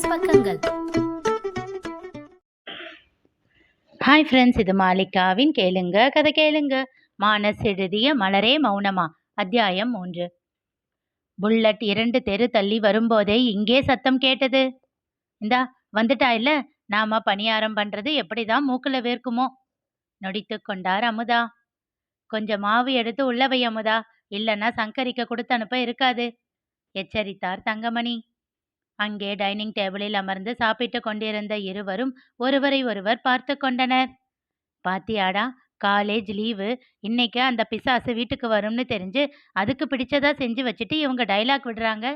மானஸ் பக்கங்கள். Hi friends, இது மாலிகாவின் கேளுங்க கதை கேளுங்க. மானஸ் எழுதிய மலரே மௌனமா, அத்தியாயம் 3. புல்லட் 2 தெரு தள்ளி வரும்போதே இங்கே சத்தம் கேட்டது. இந்தா வந்துட்டா இல்ல, நாம பணியாரம் பண்றது எப்படிதான் மூக்குல வேர்க்குமோ, நொடித்து கொண்டார் அமுதா. கொஞ்சம் மாவு எடுத்து உள்ளவை அமுதா, இல்லைன்னா சங்கரிக்க கொடுத்து அனுப்ப இருக்காது, எச்சரித்தார் தங்கமணி. அங்கே டைனிங் டேபிளில் அமர்ந்து சாப்பிட்டு கொண்டிருந்த இருவரும் ஒருவரை ஒருவர் பார்த்து கொண்டனர். பாத்தியாடா, காலேஜ் லீவு, இன்னைக்கு அந்த பிசாசு வீட்டுக்கு வரும்னு தெரிஞ்சு அதுக்கு பிடிச்சதா செஞ்சு வச்சுட்டு இவங்க டைலாக் விடுறாங்க.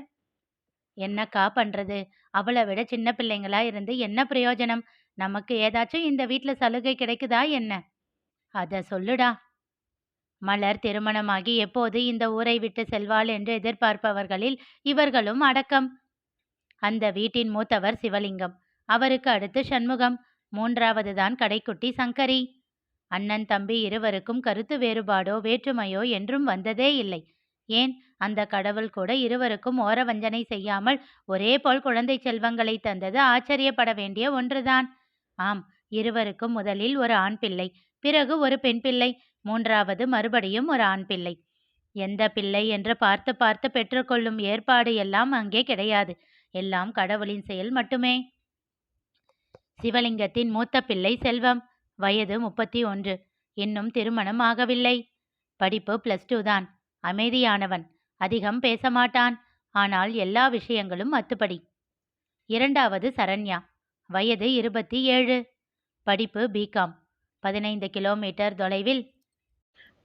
என்னக்கா பண்றது, அவளை விட சின்ன பிள்ளைங்களா இருந்து என்ன பிரயோஜனம்? நமக்கு ஏதாச்சும் இந்த வீட்டுல சலுகை கிடைக்குதா என்ன? அத சொல்லுடா. மலர் திருமணமாகி எப்போது இந்த ஊரை விட்டு செல்வாள் என்று எதிர்பார்ப்பவர்களில் இவர்களும் அடக்கம். அந்த வீட்டின் மூத்தவர் சிவலிங்கம், அவருக்கு அடுத்து சண்முகம், மூன்றாவது தான் கடைக்குட்டி சங்கரி. அண்ணன் தம்பி இருவருக்கும் கருத்து வேறுபாடோ வேற்றுமையோ என்றும் வந்ததே இல்லை. ஏன், அந்த கடவுள் கூட இருவருக்கும் ஓரவஞ்சனை செய்யாமல் ஒரே போல் குழந்தை செல்வங்களை தந்தது ஆச்சரியப்பட வேண்டிய ஒன்றுதான். ஆம், இருவருக்கும் முதலில் ஒரு ஆண் பிள்ளை, பிறகு ஒரு பெண் பிள்ளை, மூன்றாவது மறுபடியும் ஒரு ஆண் பிள்ளை. எந்த பிள்ளை என்று பார்த்து பார்த்து பெற்றுக்கொள்ளும் ஏற்பாடு எல்லாம் அங்கே கிடையாது. எல்லாம் கடவுளின் செயல் மட்டுமே. சிவலிங்கத்தின் மூத்த பிள்ளை செல்வம், வயது 31, இன்னும் திருமணம் ஆகவில்லை. படிப்பு +2 தான். அமைதியானவன், அதிகம் பேச மாட்டான், ஆனால் எல்லா விஷயங்களும் அத்துப்படி. இரண்டாவது சரண்யா, வயது 27, படிப்பு பிகாம். 15 கிலோமீட்டர் தொலைவில்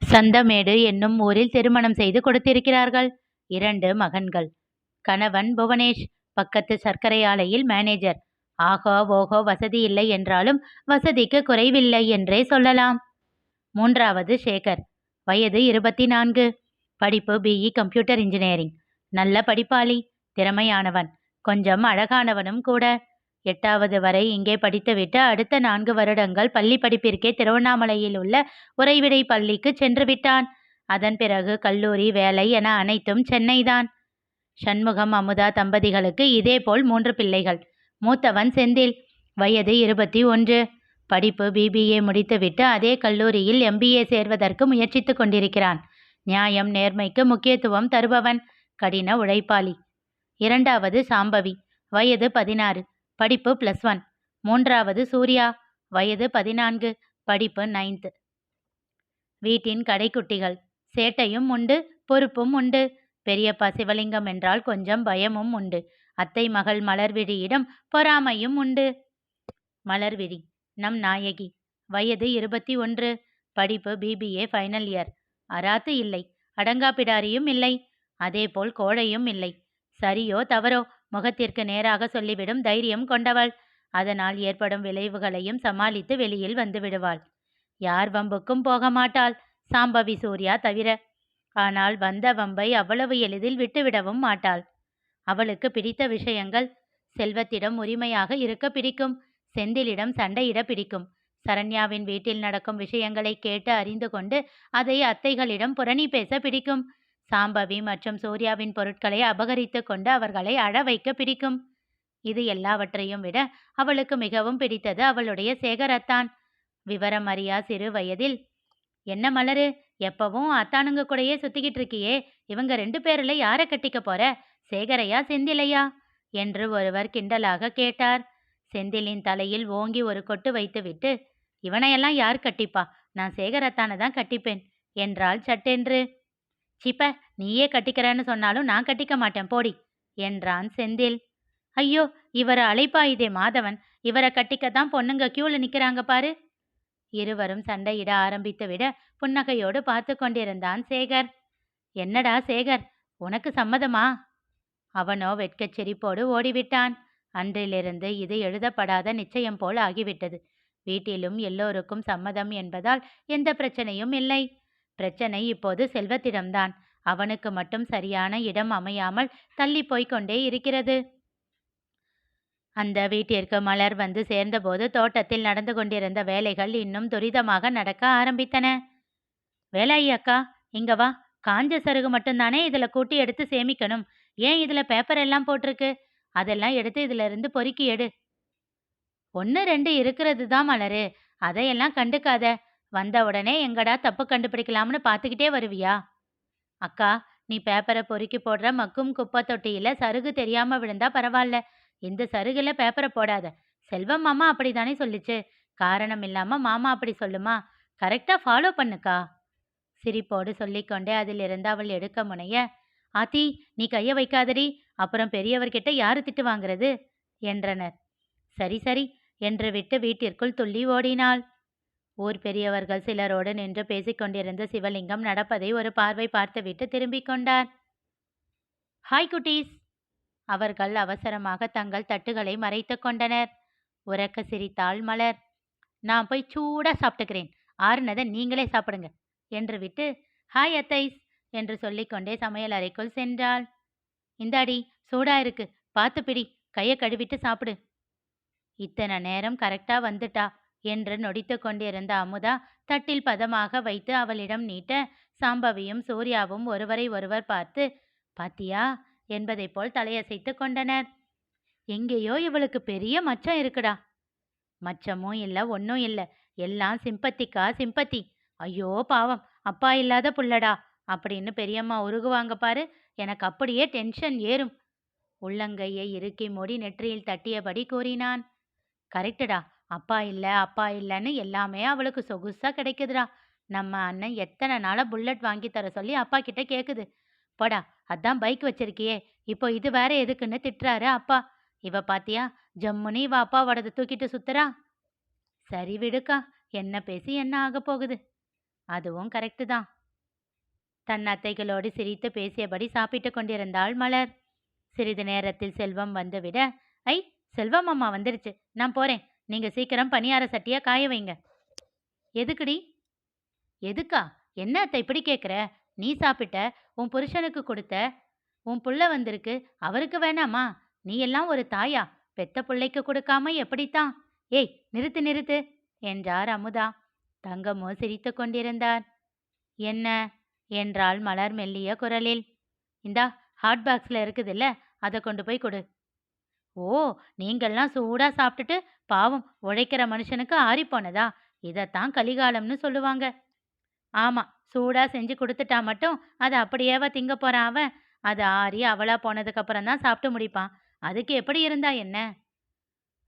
சந்தமேடு என்னும் ஊரில் திருமணம் செய்து கொடுத்திருக்கிறார்கள். 2 மகன்கள். கணவன் புவனேஷ், பக்கத்து சர்க்கரை ஆலையில் மேனேஜர். ஆகோ ஓகோ வசதி இல்லை என்றாலும் வசதிக்கு குறைவில்லை என்றே சொல்லலாம். மூன்றாவது சேகர், வயது 24, படிப்பு பிஇ கம்ப்யூட்டர் இன்ஜினியரிங். நல்ல படிப்பாளி, திறமையானவன், கொஞ்சம் அழகானவனும் கூட. 8வது வரை இங்கே படித்துவிட்டு அடுத்த 4 வருடங்கள் பள்ளி படிப்பிற்கே திருவண்ணாமலையில் உள்ள உறைவிடை பள்ளிக்கு சென்று விட்டான். அதன் பிறகு கல்லூரி, வேலை என அனைத்தும் சென்னைதான். சண்முகம் அமுதா தம்பதிகளுக்கு இதேபோல் 3 பிள்ளைகள். மூத்தவன் செந்தில், வயது 21, படிப்பு பிபிஏ முடித்துவிட்டு அதே கல்லூரியில் MBA சேர்வதற்கு முயற்சித்து கொண்டிருக்கிறான். நியாயம் நேர்மைக்கு முக்கியத்துவம் தருபவன், கடின உழைப்பாளி. இரண்டாவது சாம்பவி, வயது 16, படிப்பு +1. மூன்றாவது சூர்யா, வயது 14, படிப்பு 9th. வீட்டின் கடைக்குட்டிகள், சேட்டையும் உண்டு, பொறுப்பும் உண்டு. பெரியப்பா சிவலிங்கம் என்றால் கொஞ்சம் பயமும் உண்டு. அத்தை மகள் மலர்விழியிடம் பொறாமையும் உண்டு. மலர்விழி, நம் நாயகி, வயது 21, படிப்பு பிபிஏ ஃபைனல் இயர். அராத்து இல்லை, அடங்காப்பிடாரியும் இல்லை, அதேபோல் கோழையும் இல்லை. சரியோ தவறோ முகத்திற்கு நேராக சொல்லிவிடும் தைரியம் கொண்டவள். அதனால் ஏற்படும் விளைவுகளையும் சமாளித்து வெளியில் வந்து விடுவாள். யார் வம்புக்கும் போக மாட்டாள், சாம்பவி சூர்யா தவிர. ஆனால் வந்த வம்பை அவ்வளவு எளிதில் விட்டுவிடவும் மாட்டாள். அவளுக்கு பிடித்த விஷயங்கள், செல்வத்திடம் உரிமையாக இருக்க பிடிக்கும், செந்திலிடம் சண்டையிட பிடிக்கும், சரண்யாவின் வீட்டில் நடக்கும் விஷயங்களை கேட்டு அறிந்து கொண்டு அதை அத்தைகளிடம் புரணி பேச பிடிக்கும், சாம்பவி மற்றும் சூர்யாவின் பொருட்களை அபகரித்து கொண்டு அவர்களை அழ வைக்க பிடிக்கும். இது எல்லாவற்றையும் விட அவளுக்கு மிகவும் பிடித்தது அவளுடைய சேகரத்தான். விவரம் அறியா சிறு வயதில், என்ன மலரு, எப்பவும் அத்தானுங்க கூடயே சுத்திக்கிட்டு இருக்கியே, இவங்க 2 பேர்ல யாரை கட்டிக்க போற, சேகரையா செந்திலையா என்று ஒருவர் கிண்டலாக கேட்டார். செந்திலின் தலையில் ஓங்கி ஒரு கொட்டு வைத்துவிட்டு, இவனையெல்லாம் யார் கட்டிப்பா, நான் சேகரத்தானை தான் கட்டிப்பேன் என்றாள் சட்டென்று. சிப்ப, நீயே கட்டிக்கிறேன்னு சொன்னாலும் நான் கட்டிக்க மாட்டேன் போடி என்றான் செந்தில். ஐயோ, இவரை அழைப்பாயுதே மாதவன், இவரை கட்டிக்கத்தான் பொண்ணுங்க கியூல நிக்கிறாங்க பாரு. இருவரும் சண்டையிட ஆரம்பித்து விட புன்னகையோடு பார்த்து கொண்டிருந்தான் சேகர். என்னடா சேகர், உனக்கு சம்மதமா? அவனோ வெட்கச் சிரிப்போடு ஓடிவிட்டான். அன்றிலிருந்து இது எழுதப்படாத நிச்சயம் போல் ஆகிவிட்டது. வீட்டிலும் எல்லோருக்கும் சம்மதம் என்பதால் எந்த பிரச்சனையும் இல்லை. பிரச்சனை இப்போது செல்வத்திடம்தான். அவனுக்கு மட்டும் சரியான இடம் அமையாமல் தள்ளி போய்கொண்டே இருக்கிறது. அந்த வீட்டிற்கு மலர் வந்து சேர்ந்தபோது தோட்டத்தில் நடந்து கொண்டிருந்த வேலைகள் இன்னும் துரிதமாக நடக்க ஆரம்பித்தன. வேலாயி அக்கா, இங்க வா, காஞ்ச சருகு மட்டும்தானே இதுல கூட்டி எடுத்து சேமிக்கணும், ஏன் இதுல பேப்பர் எல்லாம் போட்டிருக்கு? அதெல்லாம் எடுத்து இதுல இருந்து பொறுக்கி எடு. 1, 2 இருக்கிறது தான் மலரு. அதையெல்லாம் கண்டுக்காத. வந்த உடனே எங்கடா தப்பு கண்டுபிடிக்கலாம்னு பார்த்துக்கிட்டே வருவியா? அக்கா, நீ பேப்பர பொறுக்கி போடுற மக்கும் குப்பை தொட்டியில சருகு தெரியாம விழுந்தா பரவால்ல. இந்த சருகுல பேப்பர போடாத. செல்வம் மாமா அப்படிதானே சொல்லுச்சு. காரணம் இல்லாம மாமா அப்படி சொல்லுமா? கரெக்ட்டா ஃபாலோ பண்ணுக்கா. சிரிப்போடு சொல்லிக்கொண்டே அதிலிருந்து அவள் எடுக்க முனைய, ஆத்தி, நீ கைய வைக்காதடி. அப்புறம் பெரியவர்கிட்ட யாரு திட்டு வாங்குறது? என்றனர். சரி சரி என்று விட்டு வீட்டிற்குள் துள்ளி ஓடினாள். ஊர் பெரியவர்கள் சிலரோடு நின்று பேசிக் கொண்டிருந்த சிவலிங்கம் நடப்பதை ஒரு பார்வை பார்த்துவிட்டு திரும்பிக் கொண்டார். ஹாய் குட்டீஸ்! அவர்கள் அவசரமாக தங்கள் தட்டுகளை மறைத்துக் கொண்டனர். உரக்க சிரித்தாள் மலர். நான் போய் சூடா சாப்பிட்டுக்கிறேன். ஆறுனதை நீங்களே சாப்பிடுங்க என்று விட்டு, ஹாய் அத்தைஸ் என்று சொல்லிக்கொண்டே சமையல் அறைக்குள் சென்றாள். இந்தாடி, சூடா இருக்கு, பார்த்து பிடி, கையை கழுவிட்டு சாப்பிடு. இத்தனை நேரம் கரெக்டா வந்துட்டா என்று நொடித்து கொண்டிருந்த அமுதா தட்டில் பதமாக வைத்து அவளிடம் நீட்ட, சாம்பவியும் சூர்யாவும் ஒருவரை ஒருவர் பார்த்து, பாத்தியா என்பதை போல் தலையசைத்து கொண்டனர். எங்கேயோ இவளுக்கு பெரிய மச்சம் இருக்குடா. மச்சமும் இல்லை, ஒன்றும் இல்லை, எல்லாம் சிம்பத்திக்கா சிம்பத்தி. ஐயோ பாவம், அப்பா இல்லாத புள்ளடா அப்படின்னு பெரியம்மா உருகுவாங்க பாரு. எனக்கு அப்படியே டென்ஷன் ஏறும். உள்ளங்கையை இறுக்கி மூடி நெற்றியில் தட்டியபடி கூறினான். கரெக்டுடா, அப்பா இல்லை அப்பா இல்லைன்னு எல்லாமே அவளுக்கு சொகுசா கிடைக்குதுடா. நம்ம அண்ணன் எத்தனை நாளா புல்லட் வாங்கி தர சொல்லி அப்பா கிட்ட கேக்குது. போடா, அதான் பைக் வச்சிருக்கியே, இப்போ இது வேற எதுக்குன்னு திட்டுறாரு அப்பா. இவ பாத்தியா, ஜம்முனி இவ அப்பாவோடது தூக்கிட்டு சுத்துறா. சரி விடுக்கா, என்ன பேசி என்ன ஆக போகுது. அதுவும் கரெக்டு தான். தன் அத்தைகளோடு சிரித்து பேசியபடி சாப்பிட்டு கொண்டிருந்தாள் மலர். சிறிது நேரத்தில் செல்வம் வந்துவிட, ஐ, செல்வம் அம்மா வந்துருச்சு, நான் போறேன். நீங்க சீக்கிரம் பணியார சட்டியா காய வைங்க. எதுக்குடி? எதுக்கா? என்ன அத்தை இப்படி கேட்குற? நீ சாப்பிட்ட, உன் புருஷனுக்கு கொடுத்த, உன் புள்ள வந்திருக்கு, அவருக்கு வேணாமா? நீ எல்லாம் ஒரு தாயா? பெத்த பிள்ளைக்கு கொடுக்காம எப்படித்தான்? ஏய், நிறுத்து நிறுத்து என்றார் அமுதா. தங்கமோ சிரித்து கொண்டிருந்தார். என்ன என்றாள் மலர் மெல்லிய குரலில். இந்தா, ஹாட் பாக்ஸில் இருக்குதுல்ல, அதை கொண்டு போய் கொடு. ஓ, நீங்கள்லாம் சூடா சாப்பிட்டுட்டு பாவம் உழைக்கிற மனுஷனுக்கு ஆறி போனதா? இதைத்தான் கலிகாலம்னு சொல்லுவாங்க. ஆமா, சூடா செஞ்சு கொடுத்துட்டா மட்டும் அதை அப்படியேவா திங்க போறான் அவன்? அது ஆறி அவளா போனதுக்கு அப்புறம் தான் சாப்பிட்டு முடிப்பான். அதுக்கு எப்படி இருந்தா என்ன?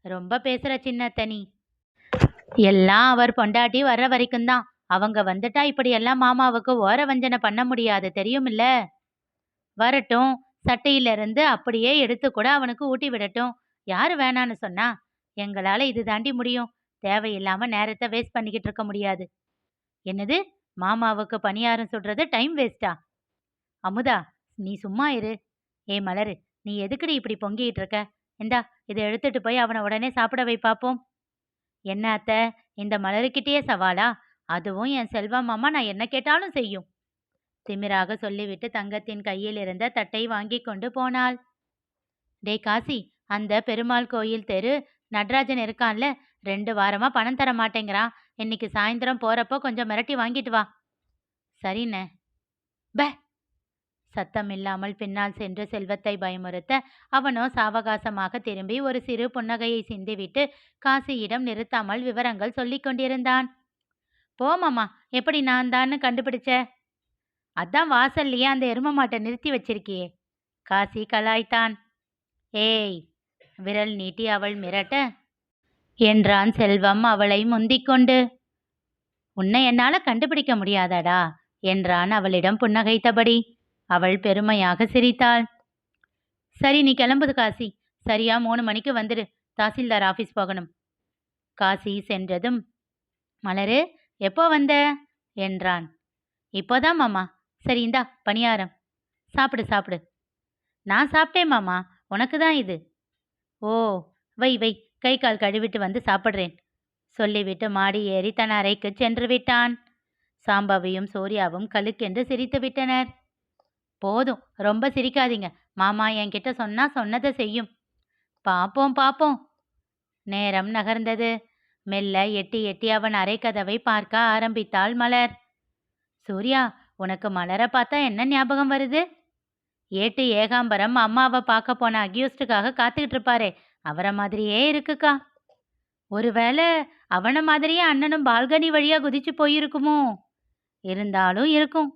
ரொம்ப பேசுற சின்ன தனி. எல்லாம் அவர் பொண்டாட்டி வர்ற வரைக்கும் தான். அவங்க வந்துட்டா இப்படி எல்லாம் மாமாவுக்கு ஓர வஞ்சனை பண்ண முடியாது, தெரியுமில்ல. வரட்டும், சட்டையிலிருந்து அப்படியே எடுத்து கூட அவனுக்கு ஊட்டி விடட்டும். யாரு வேணான்னு சொன்னா? எங்களால இது தாண்டி முடியும். தேவையில்லாம நேரத்தை வேஸ்ட் பண்ணிக்கிட்டு இருக்க முடியாது. என்னது, மாமாவுக்கு பணியாரம் சுடுறது டைம் வேஸ்டா? அமுதா, நீ சும்மா இரு. ஏ மலரு, நீ எதுக்குடி இப்படி பொங்கிட்டு இருக்க? இந்தா, இதை எடுத்துட்டு போய் அவனை உடனே சாப்பிட வை பாப்போம். என்ன அத்தை, இந்த மலருக்கிட்டேயே சவாலா? அதுவும் என் செல்வம் மாமா நான் என்ன கேட்டாலும் செய்யும். திமிராக சொல்லிவிட்டு தங்கத்தின் கையில் இருந்த தட்டை வாங்கி கொண்டு போனாள். டே காசி, அந்த பெருமாள் கோயில் தெரு நடராஜன் இருக்கான்ல, 2 வாரமா பணம் தர மாட்டேங்கிறான். இன்னைக்கு சாயந்தரம் போறப்போ கொஞ்சம் மிரட்டி வாங்கிட்டு வா. சரிண்ணே. பே! சத்தமில்லாமல் பின்னால் சென்று செல்வத்தை பயமுறுத்த, அவனோ சாவகாசமாக திரும்பி ஒரு சிறு புன்னகையை சிந்திவிட்டு காசியிடம் நிறுத்தாமல் விவரங்கள் சொல்லிக் கொண்டிருந்தான். போமாமா, எப்படி நான் தான்னு கண்டுபிடிச்ச? அதான் வாசல்லையே அந்த எரும மாட்டை நிறுத்தி வச்சிருக்கியே. காசி கலாய்த்தான். ஏய், விரல் நீட்டி அவள் மிரட்ட என்றான் செல்வம் அவளை முந்திக்கொண்டு. உன்னை என்னால கண்டுபிடிக்க முடியாதடா என்றான் அவளிடம் புன்னகைத்தபடி. அவள் பெருமையாக சிரித்தாள். சரி, நீ கிளம்புது காசி. சரியா 3 மணிக்கு வந்துடு, தாசில்தார் ஆபீஸ் போகணும். காசி சென்றதும், மலரு, எப்போ வந்த என்றான். இப்போதான் மாமா. சரி, இந்தா பணியாரம், சாப்பிடு சாப்பிடு. நான் சாப்பிட்டேன் மாமா, உனக்கு தான் இது. ஓ, வை வை, கை கால் கழுவிட்டு வந்து சாப்பிட்றேன் சொல்லிவிட்டு மாடி ஏறி தன் அறைக்கு சென்று விட்டான். சாம்பவியும் சூர்யாவும் கலுக்கென்று சிரித்து விட்டனர். போதும், ரொம்ப சிரிக்காதீங்க. மாமா என்கிட்ட சொன்னா சொன்னதை செய்யும். பாப்போம் பாப்போம். நேரம் நகர்ந்தது. மெல்ல எட்டி எட்டி அவன் அறைக்கதவை பார்க்க ஆரம்பித்தாள் மலர். சூர்யா, உனக்கு மலரை பார்த்தா என்ன ஞாபகம் வருது? ஏட்டு ஏகாம்பரம் அம்மாவை பார்க்க போன அக்யூஸ்டுக்காக காத்துக்கிட்டு இருப்பாரே, அவரை மாதிரியே இருக்குக்கா. ஒருவேளை அவன மாதிரியே அண்ணனும் பால்கனி வழியா குதிச்சு போயிருக்குமோ? இருந்தாலும் இருக்கும்.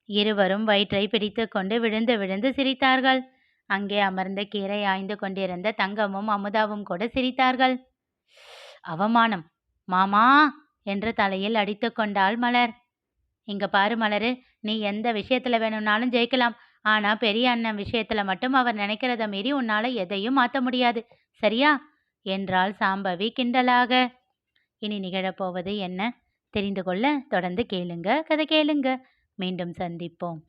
இருவரும் வயிற்றை பிடித்துக்கொண்டு விழுந்து விழுந்து சிரித்தார்கள். அங்கே அமர்ந்து கீரை ஆய்ந்து கொண்டிருந்த தங்கமும் அமுதாவும் கூட சிரித்தார்கள். அவமானம். மாமா என்று தலையில் அடித்து கொண்டாள் மலர். இங்க பாரு மலரு, நீ எந்த விஷயத்துல வேணும்னாலும் ஜெயிக்கலாம். ஆனா பெரிய அண்ணன் விஷயத்துல மட்டும் அவர் நினைக்கிறத மீறி உன்னால எதையும் மாத்த முடியாது. சரியா? என்றாள் சாம்பவி கிண்டலாக. இனி நிகழப்போவது என்ன தெரிந்து கொள்ள தொடர்ந்து கேளுங்க, கதை கேளுங்க. மீண்டும் சந்திப்போம்.